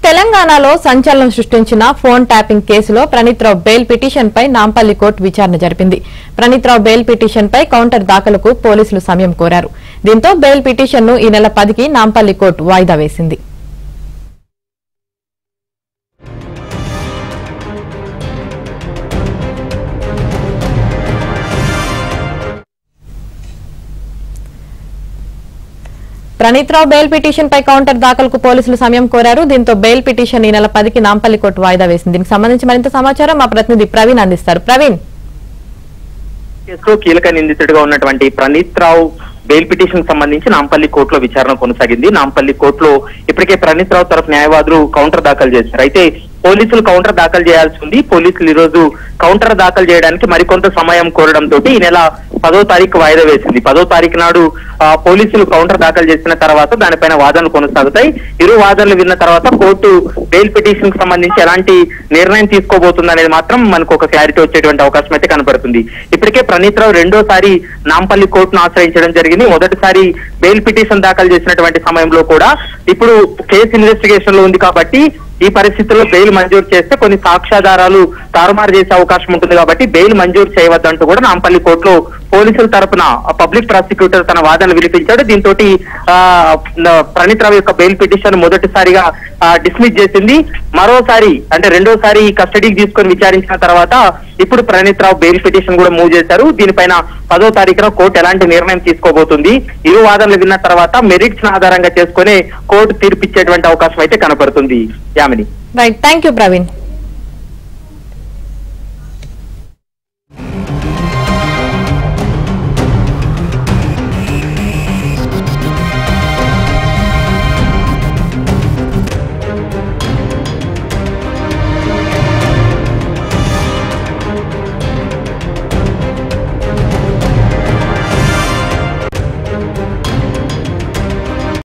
తెలంగాణలో సంచలనం సృష్టించిన ఫోన్ ట్యాపింగ్ కేసులో ప్రణీత్రావు బెయిల్ పిటిషన్ పై నాంపల్లి కోర్టు విచారణ జరిపింది. ప్రణీత్రావు బెయిల్ పిటిషన్ పై కౌంటర్ దాఖలుకు పోలీసులు సమయం కోరారు. దీంతో బెయిల్ పిటిషన్ ను ఈ నెల 10కి నాంపల్లి కోర్టు వాయిదా వేసింది. ప్రణీత్రావు బెయిల్ పిటిషన్ పై కౌంటర్ దాఖలుకు పోలీసులు సమయం కోరారు. దీంతో బెయిల్ పిటిషన్ ఈ నెల 10కి నాంపల్లి కోర్టు వాయిదా వేసింది. దీనికి సంబంధించి మరింత సమాచారం మా ప్రతినిధి ప్రవీణ్ అందిస్తారు. ప్రవీణ్, కేసులో కీలక నిందితుడిగా ఉన్నటువంటి ప్రణీత్రావు బెయిల్ పిటిషన్ సంబంధించి నాంపల్లి కోర్టులో విచారణ కొనసాగింది. నాంపల్లి కోర్టులో ఇప్పటికే ప్రణీత్రావు తరఫు న్యాయవాదులు కౌంటర్ దాఖలు చేశారు. అయితే పోలీసులు కౌంటర్ దాఖలు చేయాల్సి ఉంది. పోలీసులు ఈ రోజు కౌంటర్ దాఖలు చేయడానికి మరికొంత సమయం కోరడంతో ఈ నెల 10వ తారీఖు వాయిదా వేసింది. 10వ తారీఖు నాడు పోలీసులు కౌంటర్ దాఖలు చేసిన తర్వాత దానిపైన వాదనలు కొనసాగుతాయి. ఇరు వాదనలు విన్న తర్వాత కోర్టు బెయిల్ పిటిషన్ కు సంబంధించి ఎలాంటి నిర్ణయం తీసుకోబోతుంది అనేది మాత్రం మనకు ఒక క్లారిటీ వచ్చేటువంటి అవకాశం అయితే కనపడుతుంది. ఇప్పటికే ప్రణీత్రావు రెండోసారి నాంపల్లి కోర్టును ఆశ్రయించడం జరిగింది. మొదటిసారి బెయిల్ పిటిషన్ దాఖలు చేసినటువంటి సమయంలో కూడా ఇప్పుడు కేసు ఇన్వెస్టిగేషన్ లో ఉంది కాబట్టి ఈ పరిస్థితుల్లో బెయిల్ మంజూరు చేస్తే కొన్ని సాక్ష్యాధారాలు తారుమారు చేసే అవకాశం ఉంటుంది కాబట్టి బెయిల్ మంజూరు చేయవద్దంటూ కూడా నాంపల్లి కోర్టులో పోలీసుల తరపున పబ్లిక్ ప్రాసిక్యూటర్ తన వాదన వినిపించాడు. దీంతో ప్రణీత్రావు యొక్క బెయిల్ పిటిషన్ మొదటిసారిగా డిస్మిస్ చేసింది. మరోసారి అంటే రెండోసారి కస్టడీకి తీసుకొని విచారించిన తర్వాత ఇప్పుడు ప్రణీత్రావు బెయిల్ పిటిషన్ కూడా మూవ్ చేశారు. దీనిపైన 10వ తారీఖున కోర్టు ఎలాంటి నిర్ణయం తీసుకోబోతుంది, ఇరు వాదనలు విన్న తర్వాత మెరిట్స్ ఆధారంగా చేసుకుని కోర్టు తీర్పిచ్చేటువంటి అవకాశం అయితే కనపడుతుంది. Yamini, right, thank you Praveen.